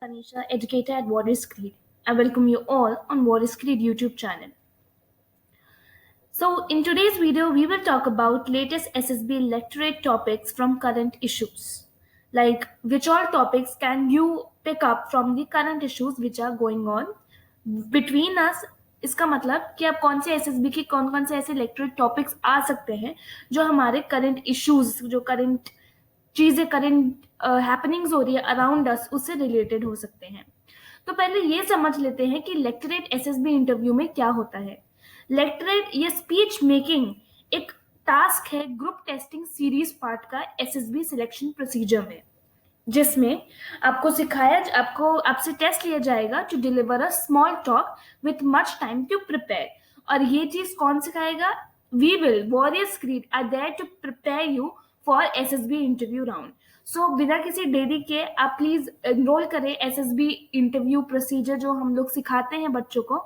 Tanisha, educator at Warriors Creed. I welcome you all on Warriors Creed YouTube channel. So, in today's video, we will talk about latest SSB lecturate topics from current issues. Like, which all topics can you pick up from the current issues which are going on between us. इसका मतलब कि आप कौन से SSB के कौन कौन से ऐसे इलेक्ट्रेट टॉपिक्स आ सकते हैं जो हमारे करंट इश्यूज, जो करंट चीजें, करंट हैपनिंग्स हो रही है अराउंड अस, उससे रिलेटेड हो सकते हैं. तो पहले ये समझ लेते हैं कि लेक्चरेट एसएसबी इंटरव्यू में क्या होता है. लेक्चरेट ये स्पीच मेकिंग एक टास्क है ग्रुप टेस्टिंग सीरीज पार्ट का एसएसबी सिलेक्शन प्रोसीजर में, जिसमें आपसे टेस्ट लिया जाएगा to deliver a small talk with much time to prepare. और ये चीज कौन सिखाएगा? We will Warriors Creed are there to prepare you for SSB interview round. So बिना किसी देरी के आप प्लीज एनरोल करें एसएसबी इंटरव्यू प्रोसीजर जो हम लोग सिखाते हैं बच्चों को.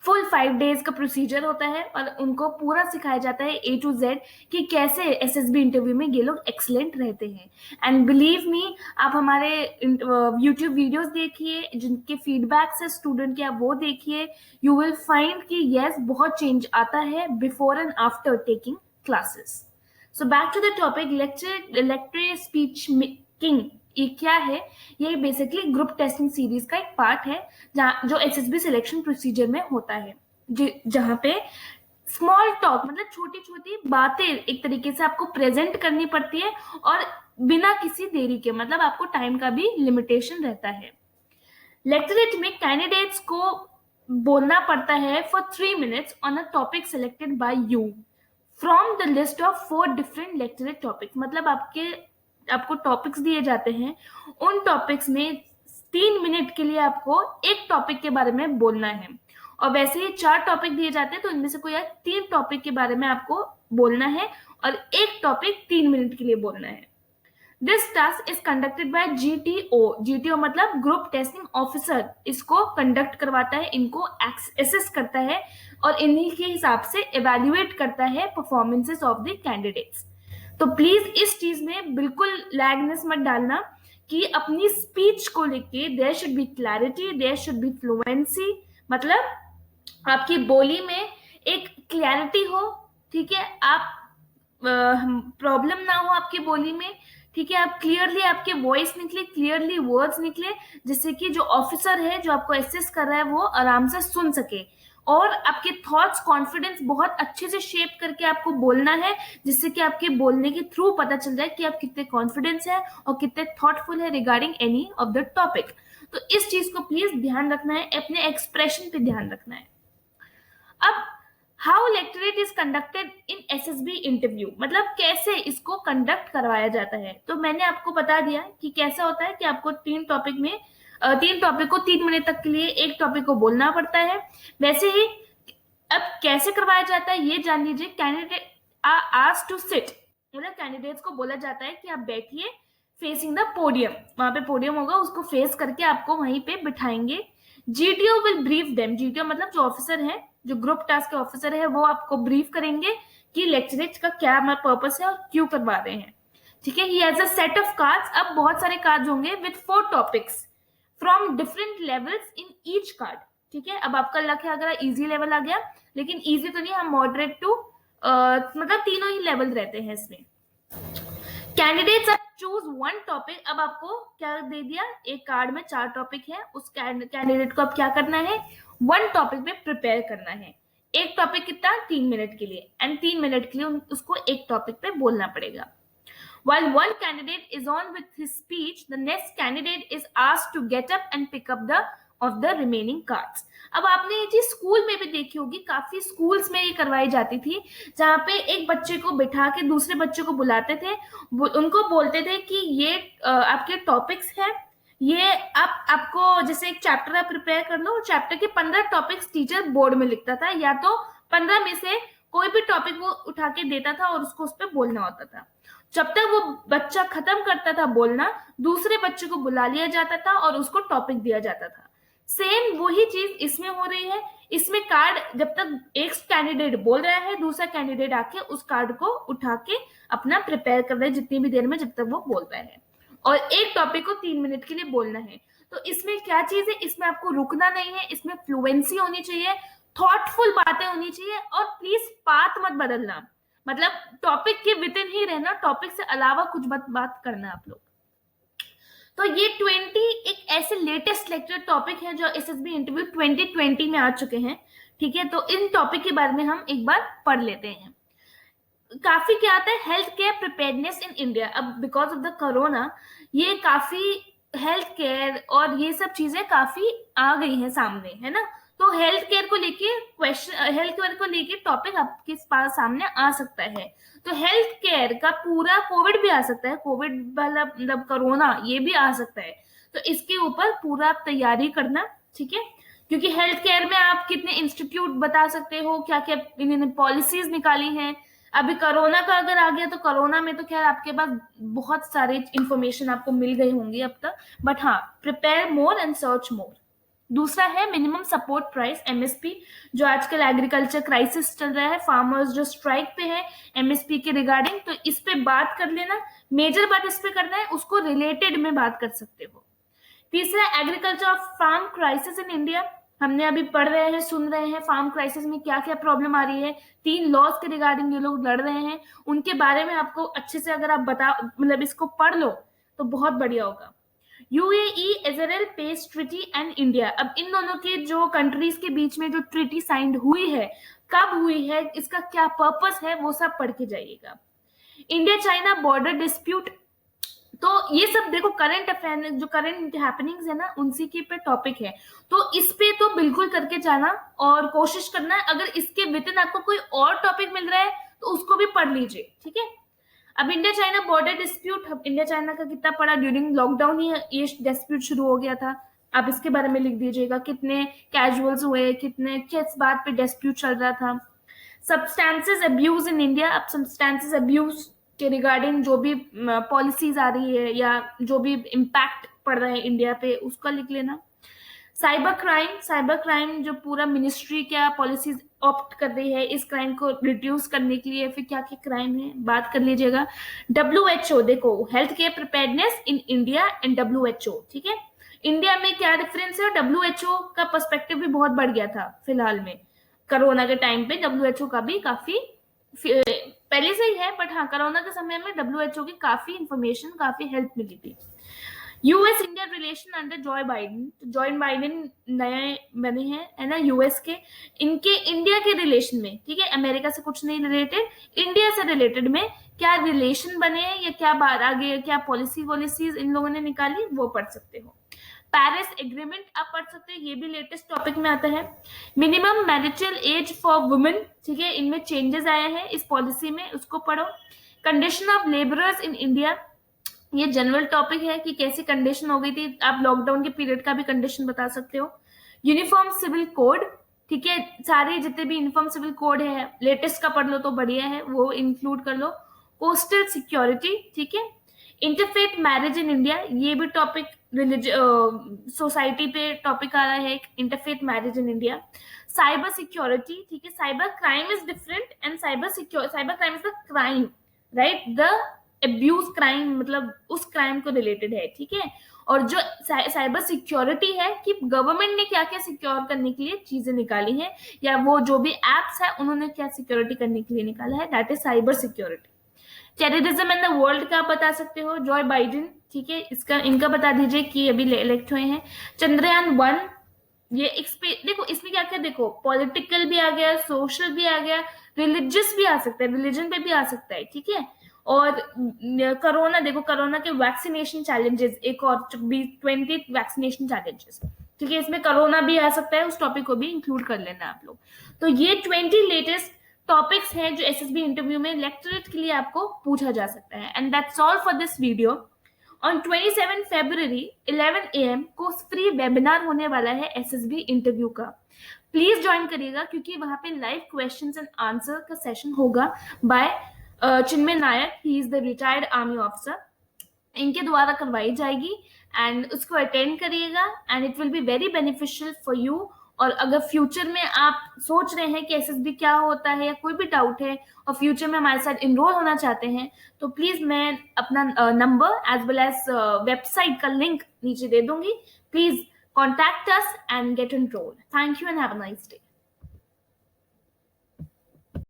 फुल 5 डेज का प्रोसीजर होता है और उनको पूरा सिखाया जाता है A to Z कि कैसे एसएसबी इंटरव्यू में ये लोग एक्सलेंट रहते हैं. एंड बिलीव मी, आप हमारे यूट्यूब वीडियोस देखिए, जिनके फीडबैक्स है स्टूडेंट के, आप वो देखिए. यू विल फाइंड कि यस, बहुत चेंज आता है before and after taking classes. So back to the topic, lecture speech making ये क्या है? ये बेसिकली ग्रुप टेस्टिंग सीरीज का एक पार्ट है जो एसएसबी सिलेक्शन प्रोसीजर में होता है, जहां पे स्मॉल टॉक मतलब छोटी छोटी बातें एक तरीके से आपको प्रेजेंट करनी पड़ती है और बिना किसी देरी के, मतलब आपको टाइम का भी लिमिटेशन रहता है. लेक्चरेट में कैंडिडेट्स को बोलना पड़ता है for 3 minutes on a topic selected by you from the list of 4 different lecturette topics. मतलब आपको टॉपिक्स दिए जाते हैं, उन टॉपिक्स में 3 मिनट के लिए आपको एक टॉपिक के बारे में बोलना है. और वैसे ही 4 टॉपिक दिए जाते हैं, तो इनमें से कोई 3 टॉपिक के बारे में आपको बोलना है और एक टॉपिक 3 मिनट के लिए बोलना है. This task is conducted by GTO मतलब ग्रुप टेस्टिंग ऑफिसर. इसको कंडक्ट करवाता है, इनको एसेस करता है और इन्हीं के हिसाब से एवेल्युएट करता है परफॉर्मेंसेस ऑफ द कैंडिडेट्स. तो प्लीज इस चीज में बिल्कुल लैगनेस मत डालना कि अपनी स्पीच को लेके there should be clarity, there should be fluency. मतलब आपकी बोली में एक क्लैरिटी हो, ठीक है, आप प्रॉब्लम ना हो आपकी बोली में, ठीक है, आप क्लियरली आपके वॉइस निकले, क्लियरली वर्ड्स निकले, जिससे कि जो ऑफिसर है जो आपको असेस कर रहा है वो आराम से सुन सके. और आपके थॉट्स, कॉन्फिडेंस बहुत अच्छे से शेप करके आपको बोलना है, जिससे कि आपके बोलने के थ्रू पता चल जाए कि आप कितने कॉन्फिडेंस है और कितने थॉटफुल है regarding any of the topic. तो इस चीज को प्लीज ध्यान रखना है, अपने एक्सप्रेशन पे ध्यान रखना है. अब how lecturette is conducted in SSB interview, मतलब कैसे इसको कंडक्ट करवाया जाता है. तो मैंने आपको बता दिया कि कैसा होता है कि आपको 3 टॉपिक को 3 मिनट तक के लिए एक टॉपिक को बोलना पड़ता है. वैसे ही अब कैसे करवाया जाता है ये जान लीजिए. Candidate are asked to sit, मतलब कैंडिडेट्स को बोला जाता है कि आप बैठिए फेसिंग द पोडियम. वहां पे पोडियम होगा, उसको फेस करके आपको वहीं पे बिठाएंगे. GTO will brief them. GTO मतलब जो ऑफिसर है, जो ग्रुप टास्क के ऑफिसर है, वो आपको ब्रीफ करेंगे कि लेक्चरेट का क्या पर्पस है और क्यों करवा रहे हैं. ठीक है, he has a set of cards. अब बहुत सारे कार्ड्स होंगे with 4 topics from different levels in each card. ठीक है, अब आपका लक है अगर इजी लेवल आ गया, लेकिन इजी तो नहीं, हम मॉडरेट टू मतलब तीनों ही लेवल रहते हैं इसमें. Candidates are choose 1 topic. अब आपको क्या दे दिया, एक कार्ड में 4 टॉपिक है, उस कैंडिडेट को अब क्या करना है, 1 टॉपिक में प्रिपेयर करना है. एक टॉपिक कितना, 3 मिनट के लिए, एंड 3 मिनट के लिए उसको एक टॉपिक पे बोलना पड़ेगा. While one candidate is on with his speech, the next candidate is asked to get up and pick up the remaining cards. अब आपने ये चीज स्कूल में भी देखी होगी, काफी स्कूल्स में ये करवाई जाती थी, जहाँ पे एक बच्चे को बिठा के दूसरे बच्चे को बुलाते थे, उनको बोलते थे कि ये आपके टॉपिक्स हैं, ये आपको जैसे एक चैप्टर आप प्रिपेयर कर लो, चैप्टर के 15 टॉपिक्स टीचर बोर्ड में लिखता था, या तो 15 में से कोई भी टॉपिक वो उठा के देता था और उसको उस पर बोलना होता था. जब तक वो बच्चा खत्म करता था बोलना, दूसरे बच्चे को बुला लिया जाता था और उसको टॉपिक दिया जाता था. सेम वही चीज इसमें हो रही है. इसमें कार्ड जब तक एक कैंडिडेट बोल रहा है, दूसरा कैंडिडेट आके उस कार्ड को उठा के अपना प्रिपेयर कर रहा है जितनी भी देर में, जब तक वो बोल रहा है. और एक टॉपिक को 3 मिनट के लिए बोलना है। तो इसमें क्या चीज है, इसमें आपको रुकना नहीं है, इसमें फ्लुएंसी होनी चाहिए, थॉटफुल बातें होनी चाहिए, और प्लीज बात मत बदलना, मतलब टॉपिक के विद इन ही रहना, टॉपिक से अलावा कुछ बात करना आप लोग। तो ये 20 एक ऐसे लेटेस्ट लेक्चर टॉपिक है जो एसएसबी इंटरव्यू 2020 में आ चुके हैं, ठीक है। तो इन टॉपिक के बारे में हम एक बार पढ़ लेते हैं। काफी क्या आता है, health care preparedness in India. अब बिकॉज ऑफ द कोरोना ये काफी हेल्थ केयर और ये सब चीजें काफी आ गई हैं सामने, है ना। तो हेल्थ केयर को लेके क्वेश्चन, हेल्थ केयर को लेके टॉपिक आपके पास सामने आ सकता है। तो हेल्थ केयर का पूरा, कोविड भी आ सकता है, कोविड वाला मतलब कोरोना ये भी आ सकता है। तो इसके ऊपर पूरा आप तैयारी करना, ठीक है। क्योंकि हेल्थ केयर में आप कितने इंस्टीट्यूट बता सकते हो, क्या क्या इन्होंने पॉलिसीज निकाली हैं। अभी कोरोना का अगर आ गया तो कोरोना में तो खैर आपके पास बहुत सारे इंफॉर्मेशन आपको मिल गई होंगी अब तक, बट हाँ, प्रिपेयर मोर एंड सर्च मोर। दूसरा है मिनिमम सपोर्ट प्राइस, एमएसपी, जो आजकल एग्रीकल्चर क्राइसिस चल रहा है, फार्मर्स जो स्ट्राइक पे है एमएसपी के रिगार्डिंग, तो इस पे बात कर लेना। मेजर बात इस पे करना है, उसको रिलेटेड में बात कर सकते हो। तीसरा, agriculture of farm crisis in India. हमने अभी पढ़ रहे हैं, सुन रहे हैं फार्म क्राइसिस में क्या क्या प्रॉब्लम आ रही है, 3 लॉज के रिगार्डिंग ये लोग लड़ रहे हैं, उनके बारे में आपको अच्छे से अगर आप बता, मतलब इसको पढ़ लो तो बहुत बढ़िया होगा। UAE, Israel peace treaty and India. अब इन दोनों के जो कंट्रीज के बीच में जो ट्रिटी साइंड हुई है, कब हुई है, इसका क्या पर्पस है, वो सब पढ़ के जाइएगा। इंडिया चाइना बॉर्डर डिस्प्यूट, तो ये सब देखो करंट अफेयर, जो करंट हैपनिंग्स है ना, उनसी के पे टॉपिक है। तो इस पे तो बिल्कुल करके जाना और कोशिश करना है। अगर इसके विद इन आपको कोई और टॉपिक मिल रहा है तो उसको भी पढ़ लीजिए, ठीक है। अब India China border dispute, India China का कितना पड़ा, ड्यूरिंग लॉकडाउन ही ये डिस्प्यूट शुरू हो गया था। आप इसके बारे में लिख दीजिएगा, कितने कैजुअल्स हुए, कितने किस बात पे डिस्प्यूट चल रहा था। Substances abuse in India. अब सब्सटेंसेस अब्यूज के रिगार्डिंग जो भी पॉलिसीज आ रही है या जो भी इम्पैक्ट पड़ रहा है इंडिया पे, उसका लिख लेना। साइबर क्राइम, साइबर क्राइम जो पूरा मिनिस्ट्री क्या पॉलिसीज ऑप्ट कर रही है इस क्राइम को रिड्यूस करने के लिए, फिर क्या क्या क्राइम है बात कर लीजिएगा। WHO, देखो health care preparedness in India and WHO, ठीक है। इंडिया में क्या डिफरेंस है, WHO का पर्सपेक्टिव भी बहुत बढ़ गया था फिलहाल में, कोरोना के टाइम पे WHO का भी काफी पहले से ही है, बट हाँ कोरोना के समय में WHO की काफी इंफॉर्मेशन, काफी हेल्प मिली थी। US India relation under Joy Biden नए बने हैं, है ना, यूएस के, इनके इंडिया के रिलेशन में, ठीक है, अमेरिका से कुछ नहीं रिलेटेड, इंडिया से रिलेटेड में क्या रिलेशन बने हैं या क्या बात आगे, क्या पॉलिसीज इन लोगों ने निकाली, वो पढ़ सकते हो। पेरिस एग्रीमेंट आप पढ़ सकते हैं, ये भी लेटेस्ट टॉपिक में आता है। Minimum marital age for women, ठीक है, इनमें चेंजेस आए हैं इस पॉलिसी में, उसको पढ़ो। Condition of labourers in India, ये जनरल टॉपिक है कि कैसी कंडीशन हो गई थी, आप लॉकडाउन के पीरियड का भी कंडीशन बता सकते हो। यूनिफॉर्म सिविल कोड, ठीक है, सारे जितने भी यूनिफॉर्म सिविल कोड है लेटेस्ट का पढ़ लो तो बढ़िया है, वो इंक्लूड कर लो। कोस्टल सिक्योरिटी, ठीक है। इंटरफेथ मैरिज इन इंडिया, ये भी टॉपिक सोसाइटी पे टॉपिक आ रहा है, interfaith marriage in India. Cyber security, ठीक है, cyber crime is different and cyber crime is the crime, right, the abuse crime, मतलब उस क्राइम को रिलेटेड है, ठीक है। और जो साइबर सिक्योरिटी है कि गवर्नमेंट ने क्या क्या सिक्योर करने के लिए चीजें निकाली है, या वो जो भी एप्स है उन्होंने क्या सिक्योरिटी करने के लिए निकाला है, that is cyber security. Terrorism in the world का आप बता सकते हो, जॉय बाइडेन, ठीक है, इसका इनका बता दीजिए कि अभी इलेक्ट हुए हैं। चंद्रयान 1, ये देखो इसमें क्या क्या, देखो पॉलिटिकल भी आ गया, सोशल भी आ गया, रिलीजियस भी आ सकता है, रिलीजन पे भी आ सकता है, ठीक है। और कोरोना, देखो कोरोना के वैक्सीनेशन चैलेंजेस, एक और 20 वैक्सीनेशन चैलेंजेस, ठीक है, इसमें कोरोना भी आ सकता है, उस टॉपिक को भी इंक्लूड कर लेना आप लोग। तो ये 20 लेटेस्ट टॉपिक्स हैं जो एसएसबी इंटरव्यू में लेक्चरेट के लिए आपको पूछा जा सकता है। And that's all for this video. On 27 फरवरी 11 AM को फ्री वेबिनार होने वाला है एसएसबी इंटरव्यू का, प्लीज ज्वाइन करिएगा, क्योंकि वहां पे लाइव क्वेश्चंस एंड आंसर का सेशन होगा by Chinmay Nayak, he is the retired army officer, इनके द्वारा करवाई जाएगी, एंड उसको अटेंड करिएगा, and it will be very beneficial for you और अगर फ्यूचर में आप सोच रहे हैं कि एसएसबी क्या होता है या कोई भी डाउट है और फ्यूचर में हमारे साथ इनरोल होना चाहते हैं, तो प्लीज मैं अपना number as well as website का लिंक नीचे दे दूंगी. Please contact us and get enrolled. Thank you and have a nice day.